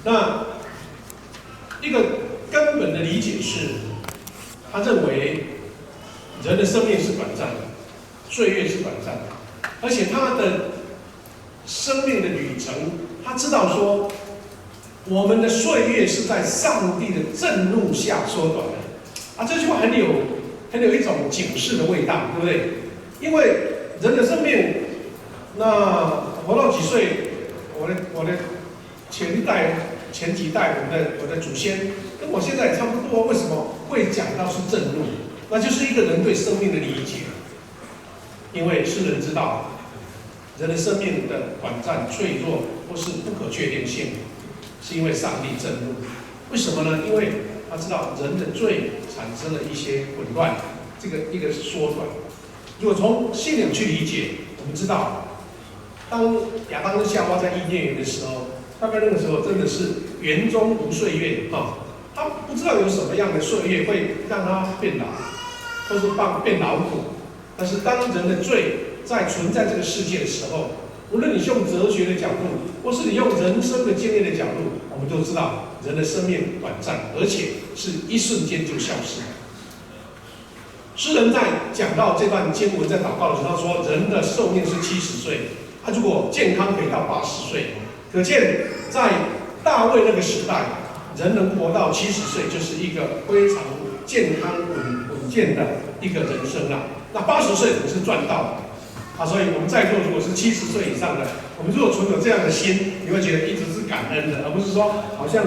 那一个根本的理解是，他认为人的生命是短暂的，岁月是短暂的，而且他的生命的旅程，他知道说，我们的岁月是在上帝的震怒下缩短的。啊，这句话很有一种警示的味道，对不对？因为人的生命，那活到几岁，我的前几代，我的祖先跟我现在也差不多。为什么会讲到是震怒？那就是一个人对生命的理解。因为世人知道，人的生命的短暂、脆弱或是不可确定性，是因为上帝震怒。为什么呢？因为他知道人的罪产生了一些混乱，这个一个是缩短。如果从信仰去理解，我们知道，当亚当跟夏娃在伊甸园的时候，大概那个时候真的是园中无岁月啊，他不知道有什么样的岁月会让他变老，或是变劳苦。但是当人的罪在存在这个世界的时候，无论你是用哲学的角度，或是你用人生的经验的角度，我们都知道人的生命短暂，而且是一瞬间就消失了。诗人在讲到这段经文，在祷告的时候，他说人的寿命是70岁，他如果健康可以到80岁，可见在大卫那个时代，人能活到70岁，就是一个非常健康稳健的一个人生啊。那80岁我们是赚到的啊，所以我们在座如果是70岁以上的，我们如果存有这样的心，你会觉得一直是感恩的，而不是说好像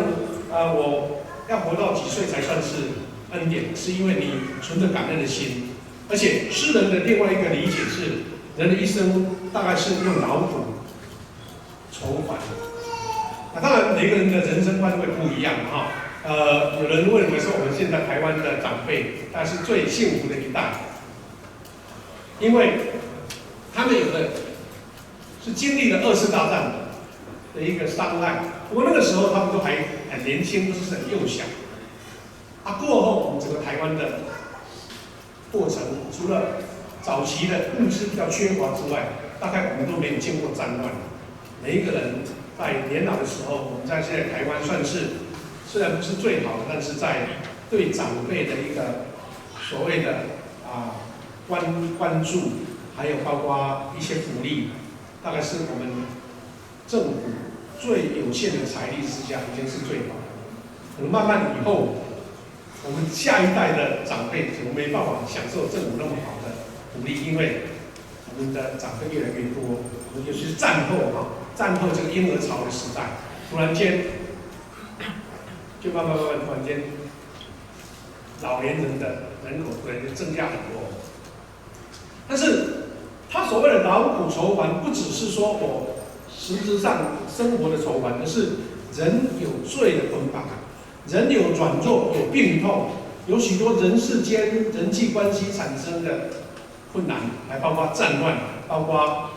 我要活到几岁才算是恩典，是因为你存着感恩的心。而且诗人的另外一个理解是，人的一生大概是用劳苦筹还。那当然每个人的人生观会不一样哈。有人认为说我们现在台湾的长辈，他是最幸福的一代，因为他们有的是经历了2次大战的一个伤害，不过那个时候他们都还很年轻，都是很幼小。过后我们整个台湾的过程，除了早期的物资比较缺乏之外，大概我们都没有经过战乱。每一个人在年老的时候，我们在现在台湾算是虽然不是最好的，但是在对长辈的一个所谓的关注，还有包括一些福利，大概是我们政府最有限的财力之下，已经是最好的。可能慢慢以后，我们下一代的长辈可能没办法享受政府那么好的福利，因为我们的长辈越来越多，尤其是战后战后这个婴儿潮的时代，突然间就慢慢突然间，老年人的人口突然间增加很多。但是他所谓的劳苦筹还，不只是说我实质上生活的筹还，而是人有罪的捆绑，人有软弱，有病痛，有许多人世间人际关系产生的困难，还包括战乱，包括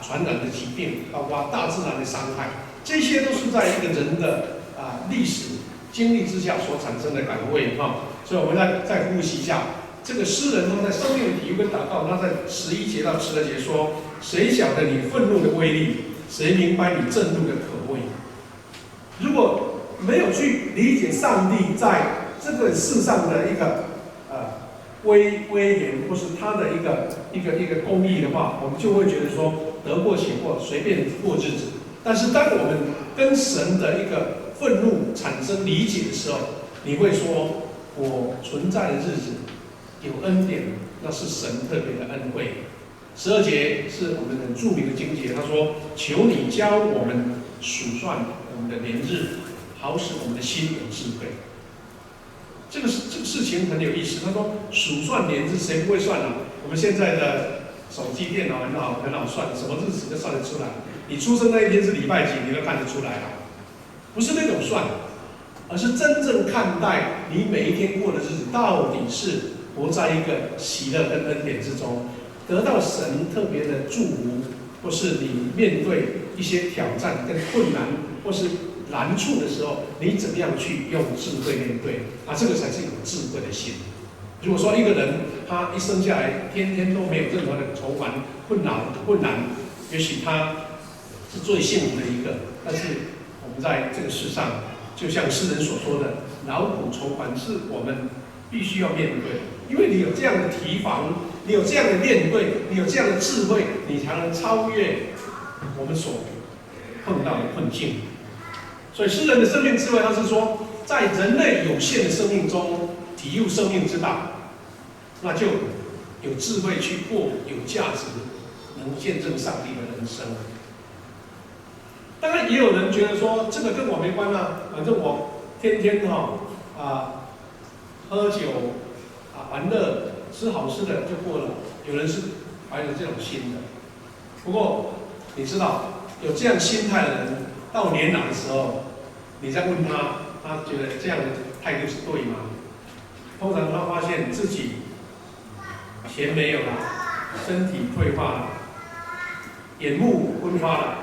传染的疾病，包括大自然的伤害，这些都是在一个人的历史经历之下所产生的感悟所以我们再复习一下。这个诗人他在生命的体悟跟祷告，他在11节到12节说：谁晓得你愤怒的威力？谁明白你震怒的可畏？如果没有去理解上帝在这个世上的一个威严，或是他的一个公义的话，我们就会觉得说得过且过，随便过日子。但是当我们跟神的一个愤怒产生理解的时候，你会说：我存在的日子有恩典，那是神特别的恩惠。12节是我们很著名的经节，他说：求你教我们数算我们的年日，好使我们的心有智慧。这个事情很有意思。他说数算年日，谁不会算啊？我们现在的手机、电脑很好算，什么日子都算得出来。你出生那一天是礼拜几，你都看得出来啊。不是那种算，而是真正看待你每一天过的日子，到底是活在一个喜乐跟恩典之中，得到神特别的祝福，或是你面对一些挑战跟困难，或是难处的时候，你怎么样去用智慧面对？这个才是有智慧的心。如果说一个人他一生下来天天都没有任何的愁烦、困难，也许他是最幸福的一个。但是我我们在这个世上，就像诗人所说的，劳苦愁烦是我们必须要面对的。因为你有这样的提防，你有这样的面对，你有这样的智慧，你才能超越我们所碰到的困境。所以诗人的生命智慧，他是说，在人类有限的生命中体悟生命之道，那就有智慧去过有价值、能见证上帝的人生。当然，也有人觉得说，这个跟我没关啊，反正我天天喝酒玩乐、吃好吃的就过了。有人是怀着这种心的。不过，你知道，有这样心态的人，到年老的时候，你再问他，他觉得这样的态度是对吗？通常他发现自己钱没有了，身体退化了，眼目昏花了，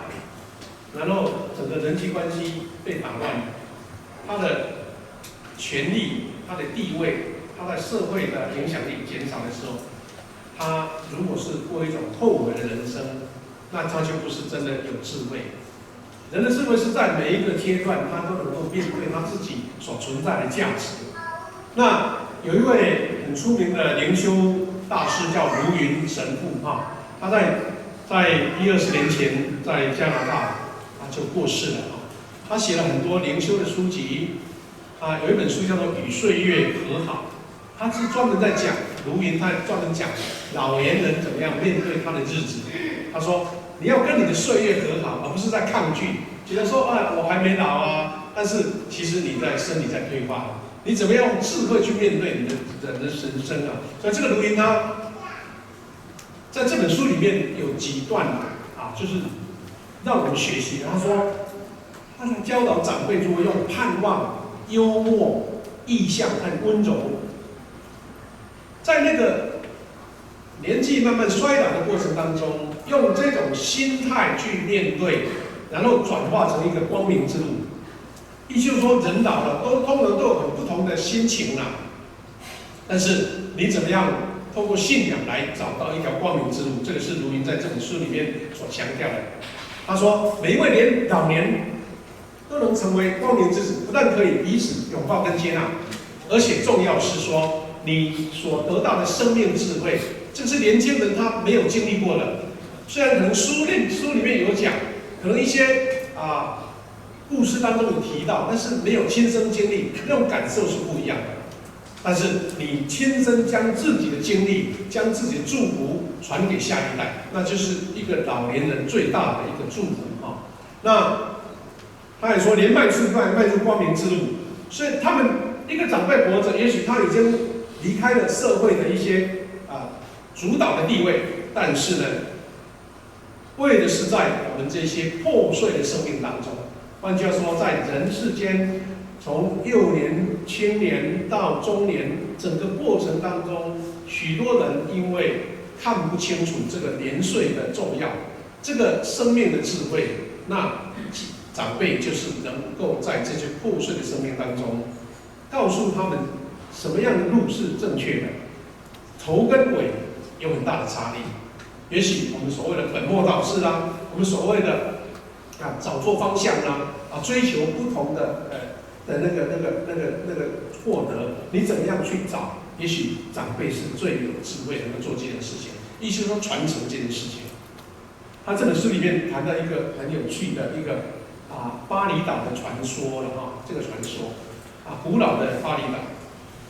然后整个人际关系被打乱了，他的权利、他的地位、他在社会的影响力减少的时候，他如果是过一种后悔的人生，那他就不是真的有智慧。人的智慧是在每一个阶段，他都能够面对他自己所存在的价值。那有一位很出名的灵修大师叫卢云神父他在20年前在加拿大他就过世了他写了很多灵修的书籍有一本书叫做《与岁月和好》，他是专门在讲卢云，他专门讲老年人怎么样面对他的日子。他说，你要跟你的岁月和好，而不是在抗拒，觉得说我还没老啊，但是其实你在身体在退化。你怎么样用智慧去面对你的人的人生啊？所以这个卢云他在这本书里面有几段就是让我们学习。他说，他在教导长辈如何用盼望、幽默、意象和温柔，在那个年纪慢慢衰老的过程当中，用这种心态去面对，然后转化成一个光明之路。意思就是说，人老了通常都有很不同的心情但是你怎么样透过信仰来找到一条光明之路？这个是卢云在这本书里面所强调的。他说，每一位老年都能成为光明之子，不但可以彼此拥抱跟接纳，而且重要是说，你所得到的生命智慧，这是年轻人他没有经历过的。虽然可能书里面有讲，可能一些故事当中有提到，但是没有亲身经历，那种感受是不一样的。但是你亲身将自己的经历、将自己的祝福传给下一代，那就是一个老年人最大的一个祝福那他也说，连迈入光明之路。所以他们一个长辈活着，也许他已经离开了社会的一些主导的地位，但是呢，为的是在我们这些破碎的生命当中。换句话说，在人世间，从幼年、青年到中年，整个过程当中，许多人因为看不清楚这个年岁的重要，这个生命的智慧，那长辈就是能够在这些破碎的生命当中，告诉他们什么样的路是正确的，头跟尾有很大的差异。也许我们所谓的本末倒置我们所谓的找错方向追求不同的那个获得，你怎么样去找？也许长辈是最有智慧能够做这件事情。意思是说传承这件事情。他这本书里面谈到一个很有趣的一个巴厘岛的传说这个传说古老的巴厘岛。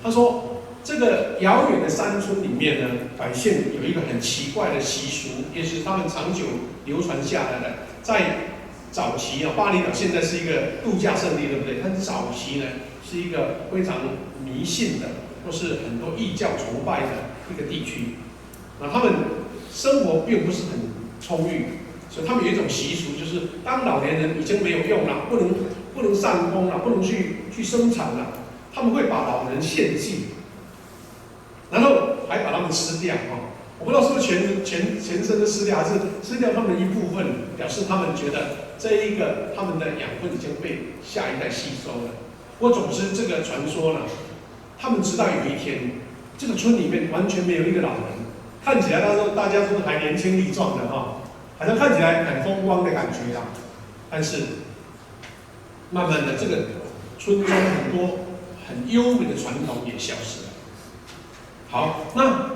他说，这个遥远的山村里面呢，百姓有一个很奇怪的习俗，也是他们长久流传下来的。在早期巴厘岛现在是一个度假胜地，对不对？但早期呢，是一个非常迷信的，或是很多异教崇拜的一个地区。他们生活并不是很充裕，所以他们有一种习俗，就是当老年人已经没有用了，不能上工了，不能去生产了，他们会把老人献祭，然后还把他们吃掉我不知道是不是全身都吃掉，还是吃掉他们的一部分，表示他们觉得这一个他们的养分已经被下一代吸收了。不过总之，这个传说呢，他们直到有一天，这个村里面完全没有一个老人，看起来大家都还年轻力壮的好像看起来很风光的感觉但是慢慢的这个村庄很多很优美的传统也消失了。好，那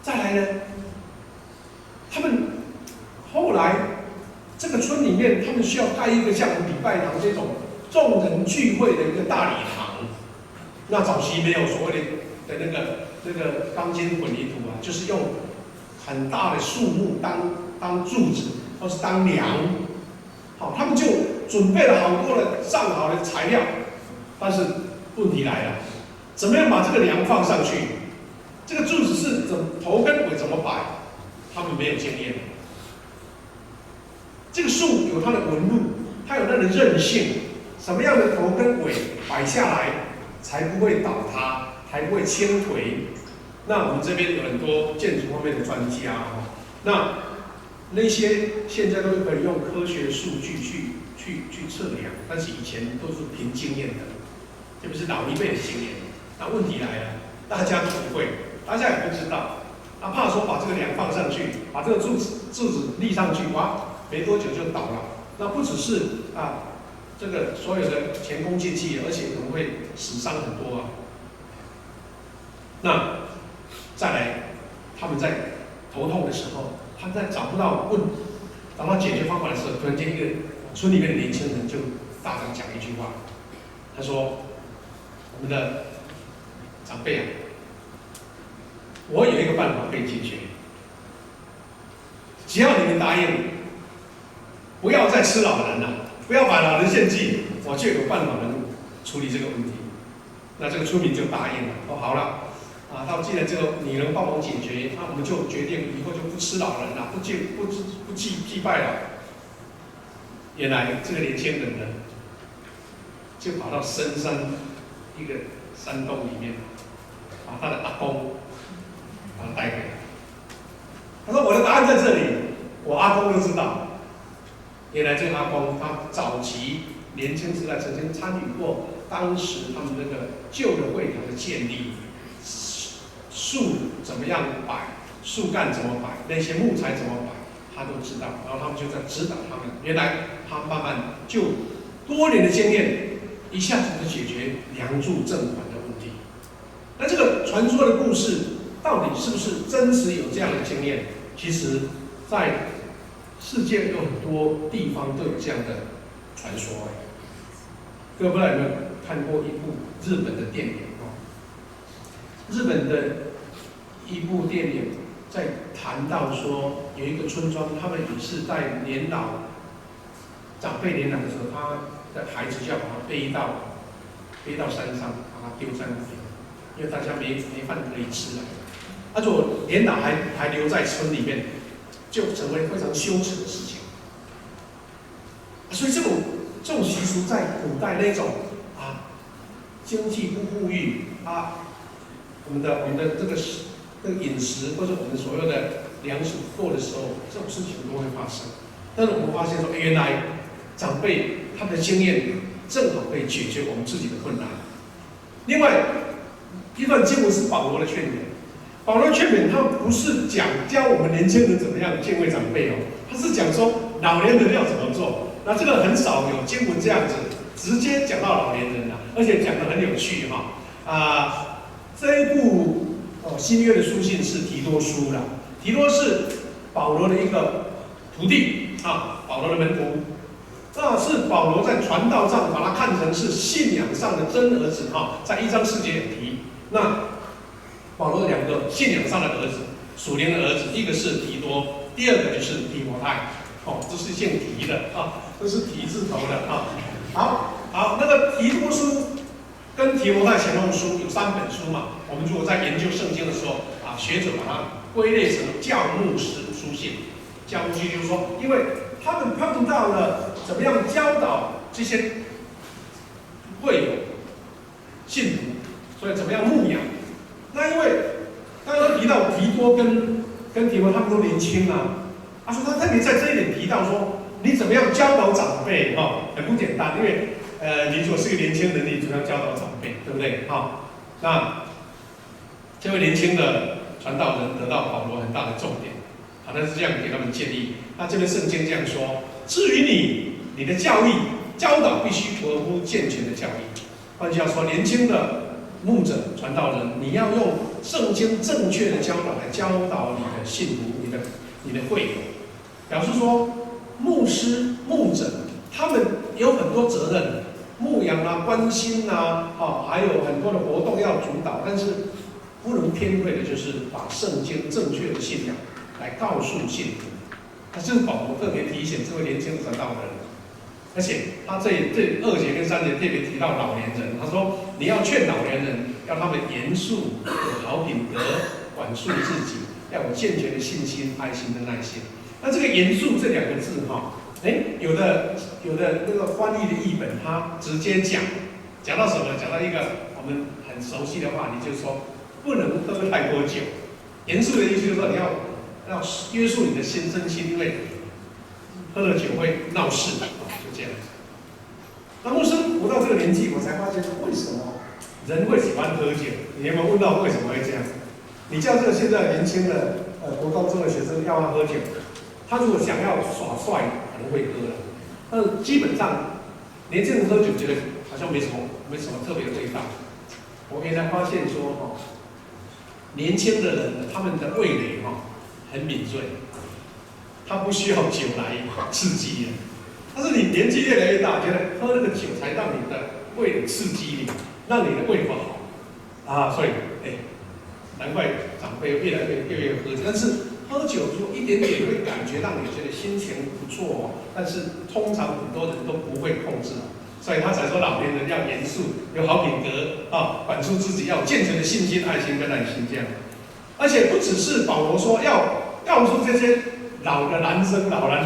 再来呢？他们后来这个村里面，他们需要盖一个像礼拜堂这种众人聚会的一个大礼堂。那早期没有所谓的那个钢筋混凝土啊，就是用很大的树木当柱子，或是当梁。好，他们就准备了好多的上好的材料，但是问题来了，怎么样把这个梁放上去？这个柱子是头跟尾怎么摆？他们没有经验。这个树有它的纹路，它有它的韧性，什么样的头跟尾摆下来才不会倒塌，才不会倾颓？那我们这边有很多建筑方面的专家那些现在都可以用科学数据去测量，但是以前都是凭经验的，这不是老一辈的经验。那问题来了，大家都不会，大家也不知道，怕说把这个梁放上去，把这个柱子立上去，哇，没多久就倒了。那不只是这个所有的前功尽弃，而且可能会死伤很多啊。那再来，他们在头痛的时候，他们在找不到解决方法的时候，突然间一个村里面的年轻人就大声讲一句话，他说：“我们的长辈啊，我有一个办法可以解决，只要你们答应，不要再吃老人了，不要把老人献祭，我就有办法能处理这个问题。”那这个村民就答应了，说好了。既然这个你能帮忙解决，那我们就决定以后就不吃老人了，不祭拜了。原来这个年轻人呢，就跑到深山一个山洞里面，把他的阿公把他带回来。他说：“我的答案在这里，我阿公都知道。”原来这个阿公他早期年轻时代曾经参与过当时他们那个旧的会堂的建立。树怎么样摆，树干怎么摆，那些木材怎么摆，他都知道。然后他们就在指导他们。原来他慢慢就多年的经验，一下子就解决梁柱正款的问题。那这个传说的故事到底是不是真实有这样的经验？其实，在世界有很多地方都有这样的传说。各位不知道有没有看过一部日本的电影？日本的一部电影在谈到说，有一个村庄，他们也是在长辈年老的时候，他的孩子就要把他背到山上，把他丢在那边，因为大家没饭可以吃了。如果年老还留在村里面，就成为非常羞耻的事情。所以这种习俗在古代那种经济不富裕我们的这个饮食或者我们所有的粮食不够的时候，这种事情都会发生。但是我们发现说，原来长辈他们的经验正好可以解决我们自己的困难。另外一段经文是保罗的劝勉，保罗的劝勉他不是教我们年轻人怎么样敬畏长辈他是讲说老年人要怎么做。那这个很少有经文这样子直接讲到老年人而且讲得很有趣这一部新约的书信是提多书啦，提多是保罗的一个徒弟保罗的门徒，那是保罗在传道上把他看成是信仰上的真儿子在1章4节有提。那保罗的2个信仰上的儿子，属灵的儿子，一个是提多，第二个就是提摩太，这是姓提的都是提字头的好，那个提多书跟提摩太前后书有3本书嘛。我们如果在研究圣经的时候学者把它归类成教牧书信。教牧书信就是说，因为他们碰到了怎么样教导这些会友信徒，所以怎么样牧养。那因为刚刚提到提多跟提摩他们都年轻他说他特别在这一点提到说，你怎么样教导长辈很不简单，因为你如果是个年轻人，你怎么样教导长辈，对不对？那这位年轻的传道人得到保罗很大的重点，他是这样给他们建议。那这边圣经这样说：至于你的教义教导必须合乎健全的教义。换句话说，年轻的牧者、传道人，你要用圣经正确的教导来教导你的信徒、你的会友。表示说，牧师、牧者他们有很多责任，牧养啊、关心啊，还有很多的活动要主导，但是不能偏废的就是把圣经正确的信仰来告诉信徒。他就是保罗特别提醒这位年轻的传道人。而且他这2节跟3节特别提到老年人，他说你要劝老年人，要他们严肃、有好品德，管束自己，要有健全的信心、爱心跟耐心。那这个严肃这2个字有的那个翻译的译本，他直接讲到什么？讲到一个我们很熟悉的话，你就说不能喝太多酒。严肃的意思就是说你要约束你的身心，因为喝了酒会闹事。这样子，那牧师活到这个年纪，我才发现为什么人会喜欢喝酒？你有没有问到为什么会这样？你叫这个现在年轻的国高中的学生要他喝酒，他如果想要耍帅，可能会喝了。但是基本上年轻人喝酒觉得好像没什么特别的味道。我原来发现说年轻的人他们的味蕾很敏锐，他不需要酒来刺激。但是你年纪越来越大，觉得喝那个酒才让你的胃的刺激你，让你的胃不好所以难怪长辈越来越喝酒。但是喝酒如果一点点会感觉让你觉得心情不错但是通常很多人都不会控制，所以他才说老年人要严肃，有好品德管束自己，要有健全的信心、爱心跟耐心这样。而且不只是保罗说要告诉这些老的男生、老男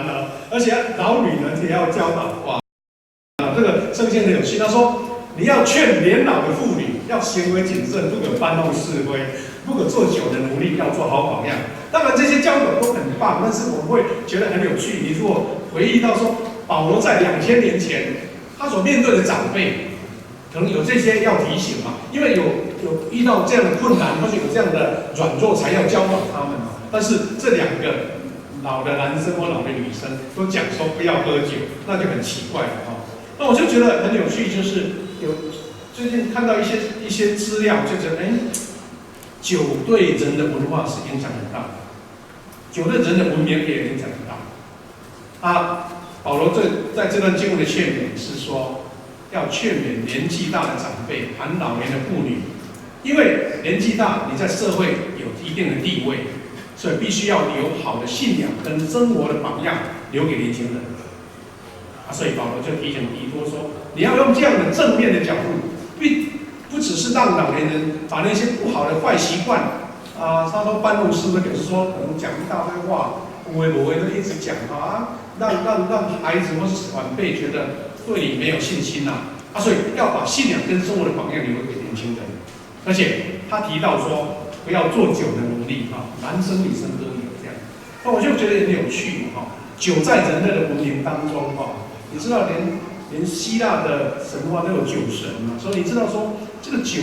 人，而且老女人也要教导。哇，这个圣经很有趣。他说，你要劝年老的妇女要行为谨慎，不可搬弄是非，不可做酒的奴隶，要做好榜样。当然这些教导都很棒，但是我们会觉得很有趣。你如果回忆到说，保罗在2000年前他所面对的长辈，可能有这些要提醒嘛，因为有遇到这样的困难，或者有这样的软弱，才要教导他们嘛。但是这2个老的男生或老的女生都讲说不要喝酒，那就很奇怪了那我就觉得很有趣，就是最近看到一些资料，就觉得酒对人的文化是影响很大的，酒对人的文明也影响很大。保罗在这段经文的劝勉是说，要劝勉年纪大的长辈，含老年的妇女，因为年纪大，你在社会有一定的地位。所以必须要有好的信仰跟生活的榜样留给年轻人所以保罗就提醒提多说，你要用这样的正面的角度，不只是让老年人把那些不好的坏习惯他说搬弄是非，比如说可能讲一大堆话，无为不为的一直讲让孩子或是晚辈觉得对你没有信心所以要把信仰跟生活的榜样留给年轻人。而且他提到说，不要做酒的奴隶男生女生都有这样。那我就觉得很有趣酒在人类的文明当中你知道连希腊的神话都有酒神嘛，所以你知道说这个酒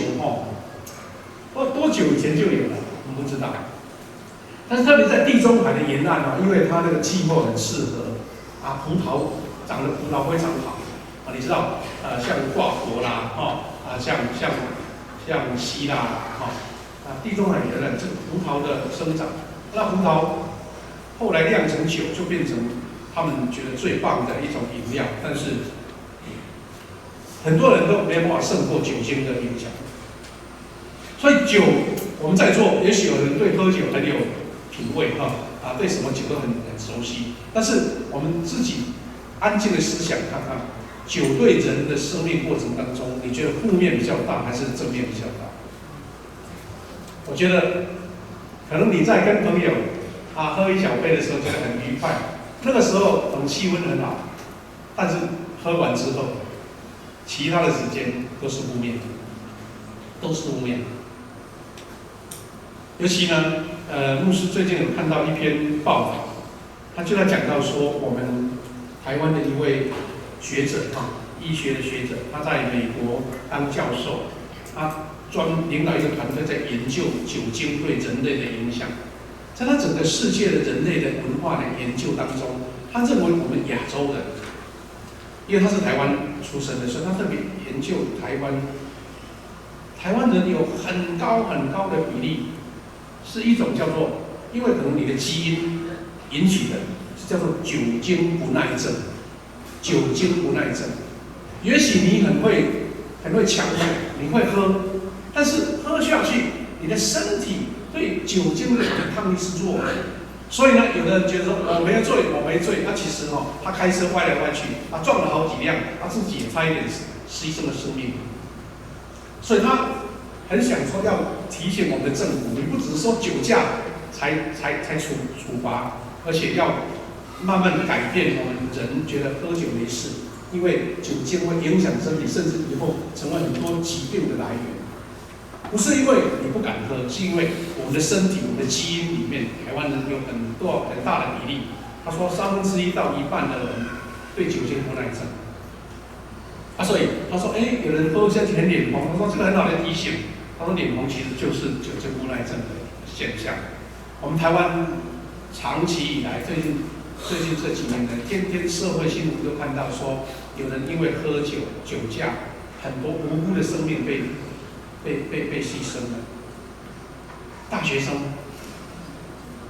多久以前就有了，我们不知道。但是特别在地中海的沿岸因为它那个气候很适合葡萄长得葡萄非常好你知道像法国啦像希腊地中海沿岸这个葡萄的生长，那葡萄后来酿成酒，就变成他们觉得最棒的一种饮料。但是很多人都没有办法胜过酒精的影响。所以酒，我们在座也许有人对喝酒很有品味对什么酒都很熟悉。但是我们自己安静的思想看看，酒对人的生命过程当中，你觉得负面比较大还是正面比较大？我觉得可能你在跟朋友喝一小杯的时候觉得很愉快，那个时候可能气氛很好，但是喝完之后，其他的时间都是负面，都是负面。尤其呢，牧师最近有看到一篇报道，他就在讲到说，我们台湾的一位学者医学的学者，他在美国当教授，他领导一个团队在研究酒精对人类的影响。在他整个世界的人类的文化的研究当中，他认为我们亚洲人因为他是台湾出生的，所以他特别研究台湾人有很高的比例是一种叫做，因为可能你的基因引起的，是叫做酒精不耐症。酒精不耐症，也许你很会抢水，你会喝，但是喝下去，你的身体对酒精的抵抗力是弱的。所以呢，有的人觉得说我没醉，他其实他开车歪来歪去，他撞了好几辆，他自己也差一点牺牲了生命。所以他很想说要提醒我们的政府，你不只是说酒驾才处罚，而且要慢慢改变我们人觉得喝酒没事，因为酒精会影响身体，甚至以后成为很多疾病的来源。不是因为你不敢喝，是因为我们的身体、我们的基因里面，台湾人有很大的比例。他说1/3到1半的人对酒精不耐症。所以他说，有人喝下去很脸红。他说这个很好的提醒。他说脸红其实就是酒精不耐症的现象。我们台湾长期以来，最近这几年呢，天天社会新闻都看到说，有人因为喝酒、酒驾，很多无辜的生命被牺牲了。大学生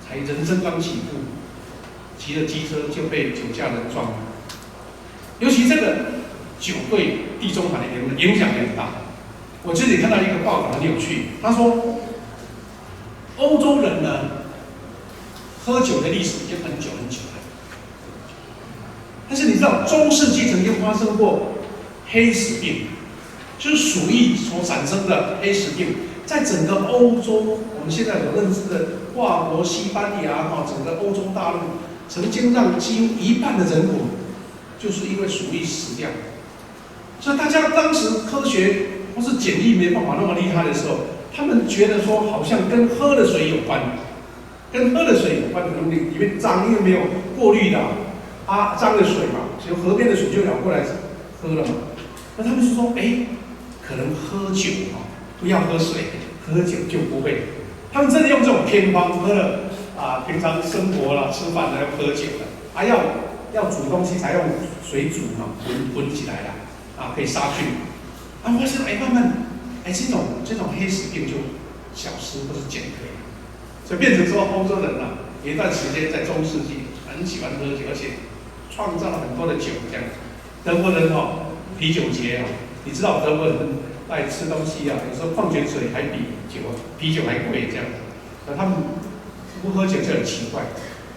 才人生刚起步，骑着机车就被酒驾人撞了。尤其这个酒对地中海的影响也很大。我这里看到一个报道很有趣，他说，欧洲人呢，喝酒的历史已经很久了。但是你知道，中世纪曾经发生过黑死病，就是鼠疫所产生的黑死病，在整个欧洲，我们现在所认识的法国、西班牙整个欧洲大陆，曾经让几乎1半的人口就是因为鼠疫死掉。所以大家当时科学或是检疫没办法那么厉害的时候，他们觉得说好像跟喝的水有关，可能里面脏，因为没有过滤的脏的水嘛，所以河边的水就舀过来喝了嘛。那他们是说，可能喝酒不要喝水，喝酒就不会。他们真的用这种偏方，喝了平常生活啦、吃饭要喝酒的，要煮东西才用水煮滚起来啦，可以杀菌。发现慢慢这种黑死病就消失或是减退，所以变成说欧洲人有一段时间在中世纪很喜欢喝酒，而且创造了很多的酒这样。德国人啤酒节你知道德国人在吃东西有时候矿泉水还比啤酒还贵这样子，他们不喝酒就很奇怪。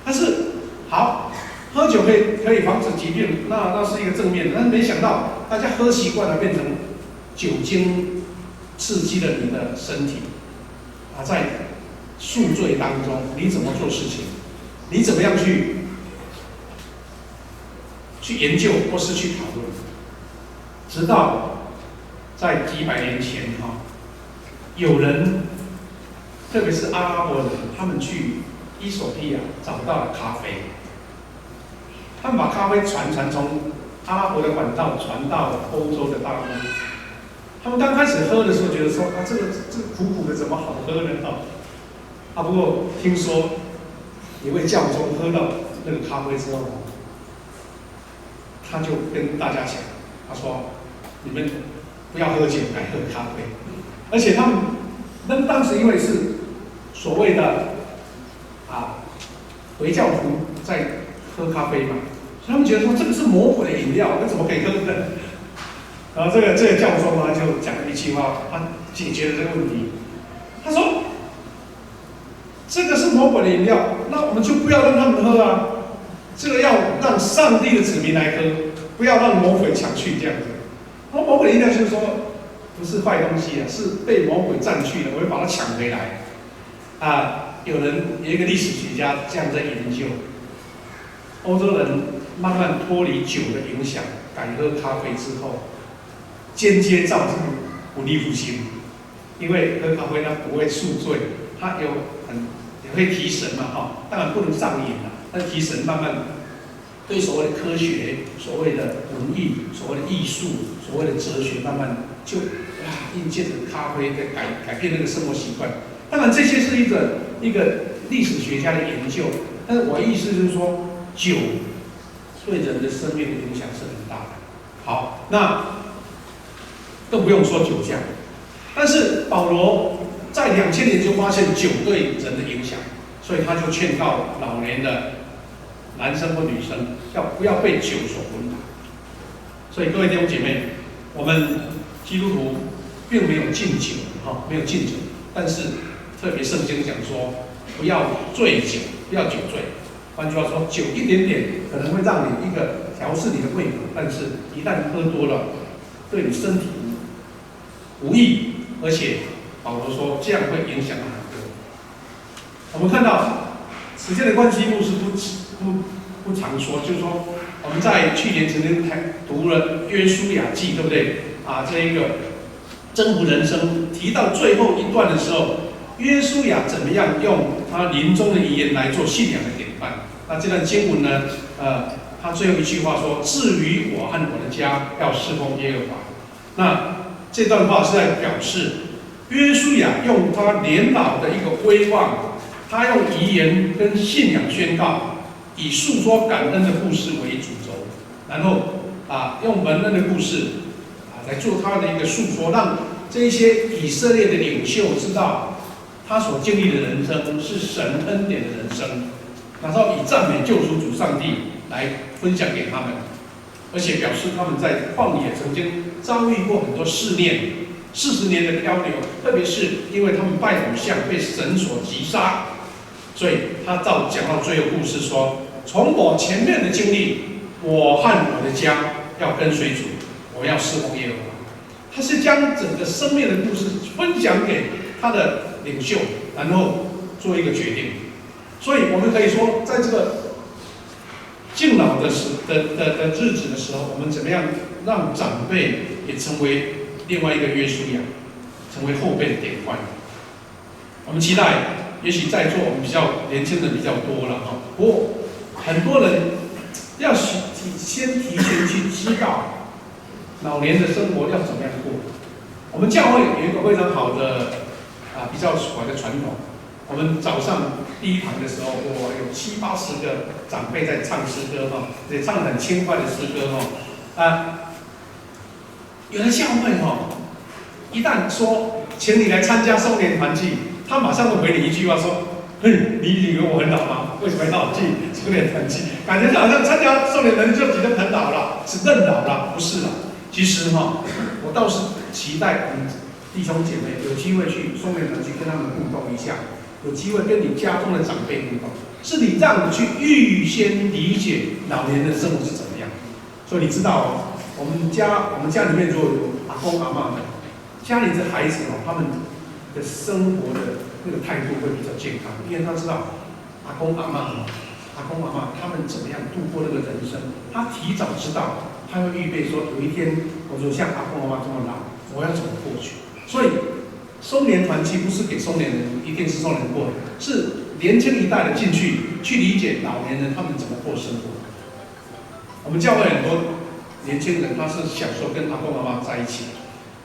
但是好，喝酒可以防止疾病，那是一个正面的。但是没想到大家喝习惯了，变成酒精刺激了你的身体在宿醉当中，你怎么做事情？你怎么样去研究或是去讨论？直到在几百年前有人，特别是阿拉伯人，他们去伊索比亚找到了咖啡，他们把咖啡传从阿拉伯的管道传到了欧洲的大陆。他们刚开始喝的时候觉得说这个苦苦的怎么好喝呢？不过听说一位教宗喝到那个咖啡之后，他就跟大家讲，他说：“你们不要喝酒，改喝咖啡。”而且他们当时因为是所谓的回教徒在喝咖啡嘛，所以他们觉得说这个是魔鬼的饮料，那怎么可以喝呢？然后这个教宗就讲了一句话，他解决了这个问题。他说：“这个是魔鬼的饮料，那我们就不要让他们喝啊！这个要让上帝的子民来喝，不要让魔鬼抢去这样子。魔鬼的饮料就是说，不是坏东西是被魔鬼占去的，我会把它抢回来。”有一个历史学家这样在研究，欧洲人慢慢脱离酒的影响，改喝咖啡之后，间接造成文艺复兴。因为喝咖啡它不会宿醉，它也会提神嘛当然不能上瘾但提神慢慢对所谓的科学、所谓的文艺、所谓的艺术、所谓的哲学，慢慢就硬借着咖啡在改变那个生活习惯。当然这些是一个历史学家的研究，但是我的意思就是说，酒对人的生命的影响是很大的。好，那更不用说酒驾。但是保罗在2000年就发现酒对人的影响，所以他就劝告老年的男生或女生不要被酒所捆绑。所以各位弟兄姐妹，我们基督徒并没有禁酒，没有禁酒，但是特别圣经讲说，不要醉酒，不要酒醉。换句话说，酒一点点可能会让你一个调试你的胃口，但是一旦喝多了，对你身体无益，而且保罗说这样会影响很多。我们看到时间的关系，牧师不常说，就是说我们在去年曾经读了约书亚记，对不对？这一个征服人生提到最后一段的时候，约书亚怎么样用他临终的遗言来做信仰的典范？那这段经文呢？他最后一句话说：“至于我和我的家，要侍奉耶和华。”那这段话是在表示约书亚用他年老的一个威望，他用遗言跟信仰宣告，以诉说感恩的故事为主轴，然后用蒙恩的故事来做他的一个诉说，让这一些以色列的领袖知道他所经历的人生是神恩典的人生，然后以赞美救赎主上帝来分享给他们，而且表示他们在旷野曾经遭遇过很多试炼，40年的漂流，特别是因为他们拜偶像被神所击杀，所以他讲到最后故事说，从我前面的经历，我和我的家要跟随主，我要侍奉耶和华。他是将整个生命的故事分享给他的领袖，然后做一个决定。所以我们可以说，在这个敬老的日子的时候，我们怎么样让长辈也成为另外一个约书亚，成为后辈的典范？我们期待，也许在座我们比较年轻人比较多了不过很多人要先提前去知道老年的生活要怎么样过。我们教会有一个非常好的比较好的传统。我们早上第一堂的时候，我有70、80个长辈在唱诗歌也唱得很轻快的诗歌有的教会一旦说请你来参加少年团契，他马上会回你一句话说：“你以为我很老吗？为什么要去少年团契？感觉好像参加少年团契就觉得很老了，是认老了，不是了。其实我倒是期待我们弟兄姐妹有机会去少年团契跟他们互动一下。”有机会跟你家中的长辈互动，是你让你去预先理解老年人的生活是怎么样。所以你知道我们家里面如果有阿公阿嬷的，家里的孩子他们的生活的那个态度会比较健康，因为他知道阿公阿嬷他们怎么样度过那个人生，他提早知道，他会预备说有一天我就像阿公阿嬷这么老，我要怎么过去。所以中年团契不是给中年人，一定是中年人过的，是年轻一代的进去理解老年人他们怎么过生活。我们教会很多年轻人，他是享受跟阿公阿嬷在一起。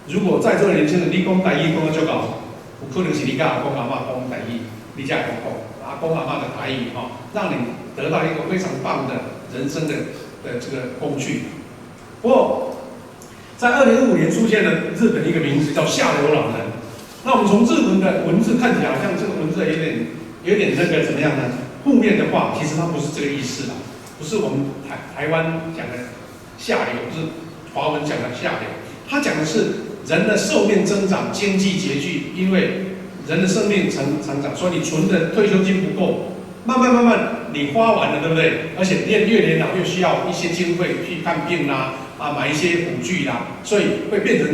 如果在座的年轻人，你讲台语讲得最好，有可能是你跟阿公阿嬷讲台语，你才会讲阿公阿嬷的台语让你得到一个非常棒的人生的这个工具。不过，在2025年出现了日本一个名字叫下流老人。那我们从日文的文字看起来，好像这个文字有点那个怎么样呢？负面的话，其实它不是这个意思啦，不是我们台湾讲的下流，不是华文讲的下流，它讲的是人的寿命增长，经济拮据，因为人的生命成长，所以你存的退休金不够，慢慢你花完了，对不对？而且越年老越需要一些经费去看病啦，买一些辅具啦，所以会变成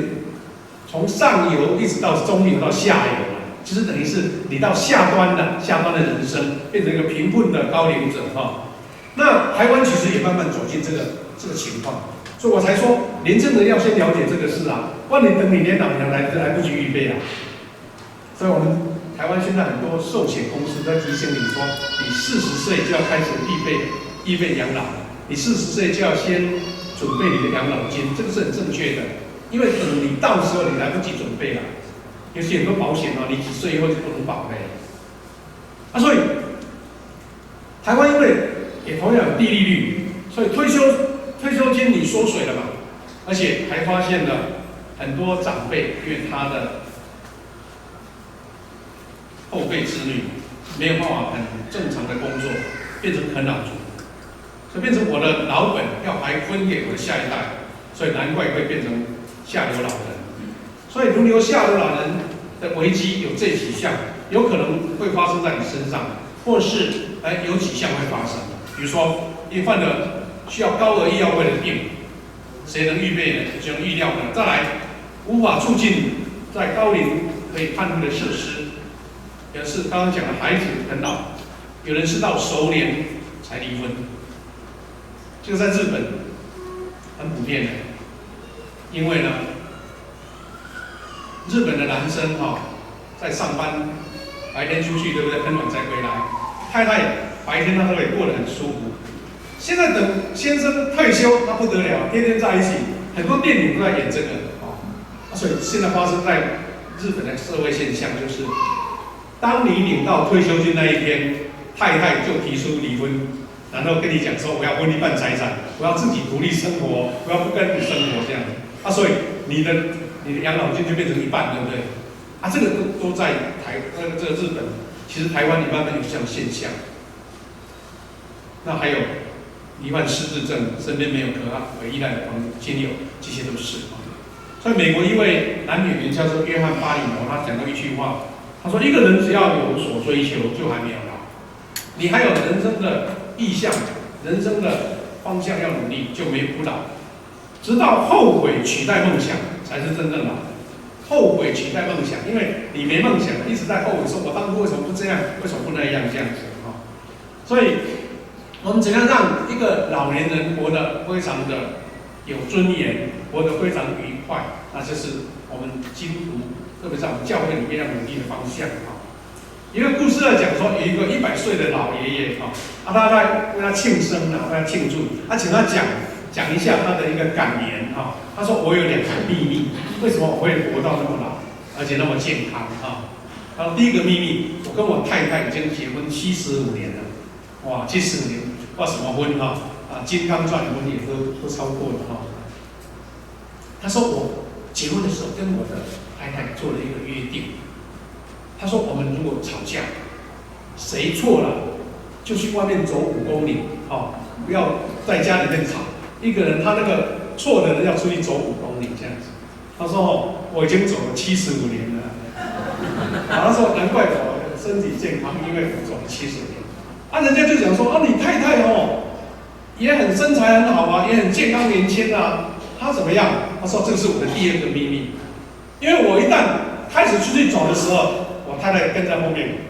从上游一直到中游到下游，就是等于是你到下端的人生，变成一个贫困的高龄者那台湾其实也慢慢走进这个情况，所以我才说年轻人要先了解这个事不然你等你年老来不及预备所以我们台湾现在很多寿险公司在提醒你说，你40岁就要开始预备养老，你40岁就要先准备你的养老金，这个是很正确的。因为等你到时候你来不及准备了，有些很多保险你几岁以后就不能保了。所以台湾因为也同样有低利率，所以退休金你缩水了嘛，而且还发现了很多长辈，因为他的后辈子女没有办法很正常的工作，变成啃老族，所以变成我的老本要还分给我的下一代，所以难怪会变成下流老人。所以轮流下流老人的危机有这几项，有可能会发生在你身上，或是有几项会发生。比如说，你患了需要高额医药费的病，谁能预备呢？谁能预料呢？再来，无法促进在高龄可以看护的设施，也是刚刚讲的孩子啃老，有人是到熟年才离婚，这个在日本很普遍的，因为呢。日本的男生在上班，白天出去对不对？很晚才回来，太太白天他都会过得很舒服。现在等先生退休，那不得了，天天在一起，很多电影都在演这个所以现在发生在日本的社会现象就是，当你领到退休金那一天，太太就提出离婚，然后跟你讲说我要分一半财产，我要自己独立生活，我要不跟你生活这样子所以你的养老金就变成一半，对不对？这个都在这个日本，其实台湾也慢慢有这样的现象。那还有罹患失智症，身边没有可依赖的亲友，这些都是所以美国一位男演员叫做约翰·巴里摩，他讲过一句话，他说：“一个人只要有所追求，就还没有老。你还有人生的意向、人生的方向要努力，就不老。直到后悔取代梦想，才是真正老。后悔取代梦想，因为你没梦想，一直在后悔，说我当初为什么不这样，为什么不那样这样子所以，我们怎样让一个老年人活得非常的有尊严，活得非常愉快？那就是我们基督徒，特别在我们教会里面要努力的方向一个故事在讲说，有一个100岁的老爷爷他在为他庆生为他庆祝，请他讲一下他的一个感言他说：“我有2个秘密，为什么我会活到那么老，而且那么健康他说：“第一个秘密，我跟我太太已经结婚75年了，哇，75年，不知道什么婚金刚钻婚也都超过了他说：“我结婚的时候跟我的太太做了一个约定，他说我们如果吵架，谁错了就去外面走5公里不要在家里面吵。一个人他那个错的人要出去走5公里这样子。他说我已经走了75年了。他说难怪我身体健康，因为我走了70年。人家就讲说你太太也很身材很好也很健康年轻他怎么样？他说这个是我的第2个秘密，因为我一旦开始出去走的时候，我太太跟在后面，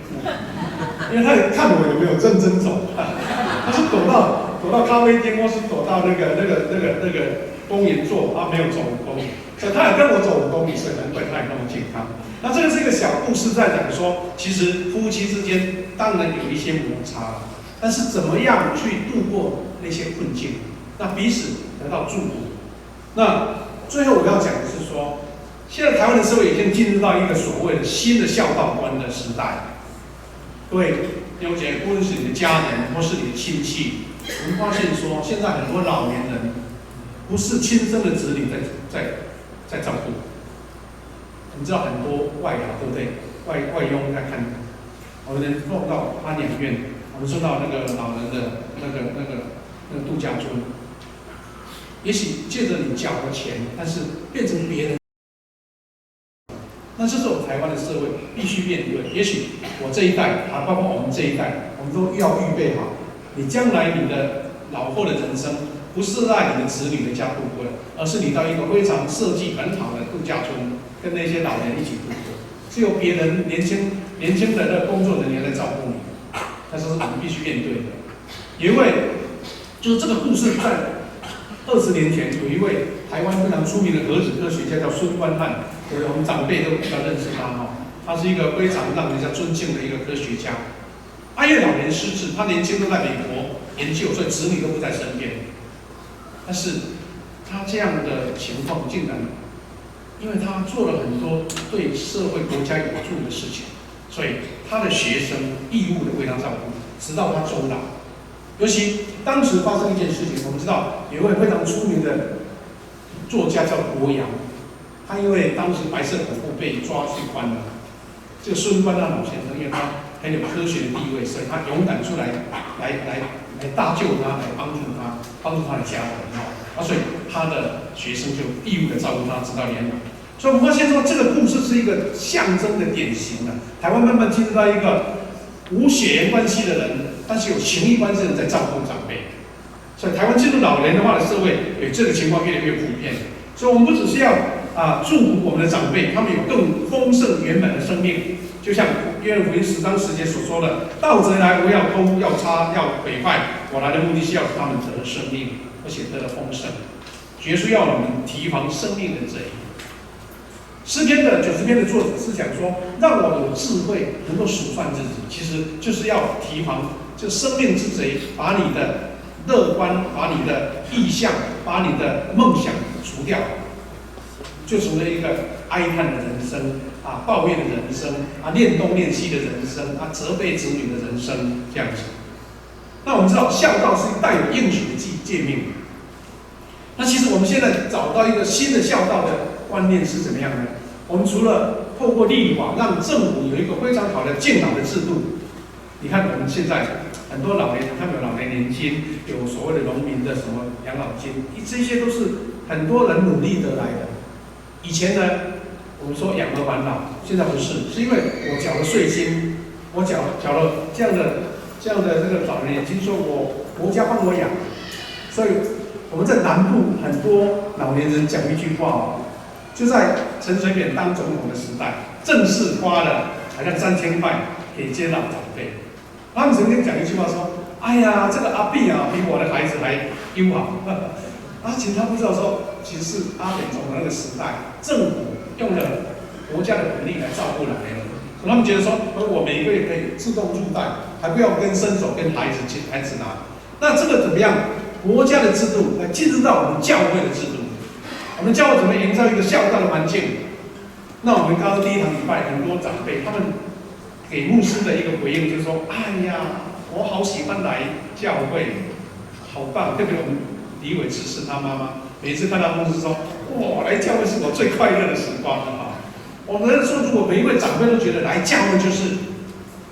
因为她看我有没有认真走，她是躲到咖啡厅，或是躲到那个公园坐，没有走5公里，所以她也跟我走5公里，所以难怪她也那么健康。那这个是一个小故事，在讲说，其实夫妻之间当然有一些摩擦，但是怎么样去度过那些困境，那彼此得到祝福。那最后我要讲的是说，现在台湾的社会已经进入到一个所谓的新的孝道观的时代。各位弟兄姐妹，无论是你的家人或是你的亲戚，我们发现说，现在很多老年人不是亲生的子女在照顾。你知道很多外劳对不对？外佣在看，我们送到安养院，我们送到那个老人的那个度假村。也许借着你缴的钱，但是变成别人，那这是我们台湾的社会必须面对。也许我这一代包括我们这一代，我们都要预备好，你将来你的老后的人生，不是在你的子女的家度过，而是你到一个非常设计很好的度假村，跟那些老人一起度过，是由别人年轻的那个工作人员来照顾你，但是我们必须面对的。有一位就是这个故事在20年前，有一位台湾非常出名的核子科学家叫孙观汉，我们长辈都比较认识他他是一个非常让人家尊敬的一个科学家。因为老年失智，他年轻都在美国研究，所以子女都不在身边。但是他这样的情况竟然，因为他做了很多对社会国家有助的事情，所以他的学生义务的为他照顾，直到他终老。尤其当时发生一件事情，我们知道有一位非常出名的作家叫伯阳，他因为当时白色恐怖被抓去关了，这个孙观安老先生，因为他很有科学的地位，所以他勇敢出来搭救他，来帮助他的家人所以他的学生就义务的照顾他，直到年老。所以我们发现说，这个故事是一个象征的典型台湾慢慢进入到一个无血缘关系的人，但是有情谊关系的人在照顾长辈。所以台湾进入老年化的社会，这个情况越来越普遍。所以我们不只是要祝福我们的长辈，他们有更丰盛圆满的生命。就像约翰福音10章10节所说的：“盗贼来，不要偷，要杀，要毁坏。我来的目的是要使他们得生命，而且得了丰盛。”耶稣要我们提防生命的贼。诗篇的90篇的作者是讲说，让我有智慧，能够数算自己，其实就是要提防这生命之贼，把你的乐观，把你的意向，把你的梦想除掉，就成了一个哀叹的人生抱怨的人生念东念西的人生责备子女的人生这样子。那我们知道孝道是带有应许的诫命。那其实我们现在找到一个新的孝道的观念是怎么样呢？我们除了透过立法让政府有一个非常好的敬老的制度，你看我们现在很多老年人他们有老年年金，有所谓的农民的什么养老金，这些都是很多人努力得来的。以前呢，我们说养儿防老，现在不是，是因为我缴了税金，我缴了这样的这个老年年金，说我国家帮我养，所以我们在南部很多老年人讲一句话就在陈水扁当总统的时代，正式花了好像3000块给接老长辈。他们曾经讲一句话说：“哎呀，这个阿扁比我的孩子还优好。”其实他不知道说，其实是阿扁总统那个时代，政府用了国家的本力来照顾老年人，所以他们觉得说，我每个月可以自动入袋，还不要伸手跟孩子拿。那这个怎么样？国家的制度来进入到我们教会的制度，我们教会怎么营造一个孝道的环境？那我们刚刚第一堂礼拜，很多长辈他们给牧师的一个回应就是说：“哎呀，我好喜欢来教会，好棒！”特别我们李伟执事他妈妈，每次看到牧师说：“哇，来教会是我最快乐的时光我们说，如果每一位长辈都觉得来教会就是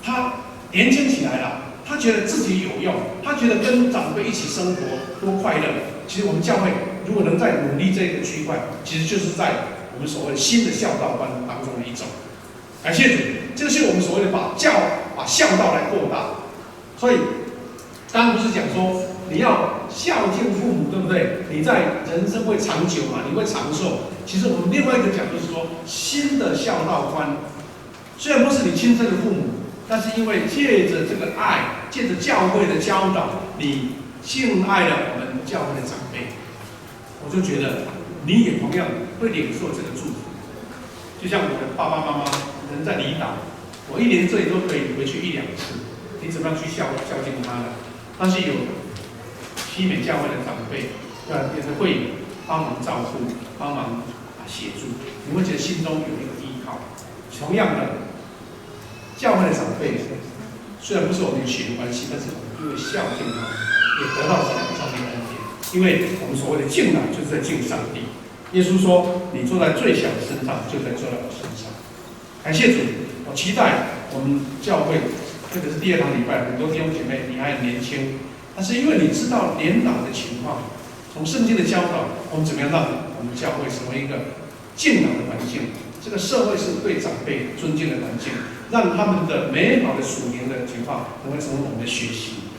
他年轻起来了。他觉得自己有用，他觉得跟长辈一起生活多快乐。其实我们教会如果能再努力这个区块，其实就是在我们所谓的新的孝道观当中的一种。感谢主，这是我们所谓的把孝道来扩大。所以刚刚不是讲说你要孝敬父母，对不对？你在人生会长久嘛，你会长寿。其实我们另外一个角度是说，新的孝道观，虽然不是你亲生的父母。但是因为借着这个爱，借着教会的教导，你敬爱了我们教会的长辈，我就觉得你也同样会领受这个祝福。就像我的爸爸妈妈人在离岛，我1年最多可以回去1、2次，你怎么样去孝敬他呢？但是有西美教会的长辈，也是会帮忙照顾、帮忙协助，你会觉得心中有一个依靠。同样的。教会的长辈虽然不是我们有血缘关系，但是我们因为孝敬他们，也得到上帝的恩典。因为我们所谓的敬啊，就是在敬上帝。耶稣说：“你坐在最小的身上，就在坐在我身上。”感谢主，我期待我们教会，特别是第2堂礼拜，很多弟兄姐妹你还很年轻，但是因为你知道年老的情况，从圣经的教导，我们怎么样让我们教会成为一个敬老的环境？这个社会是对长辈尊敬的环境。让他们的美好的属灵的情况能够成为我们的学习。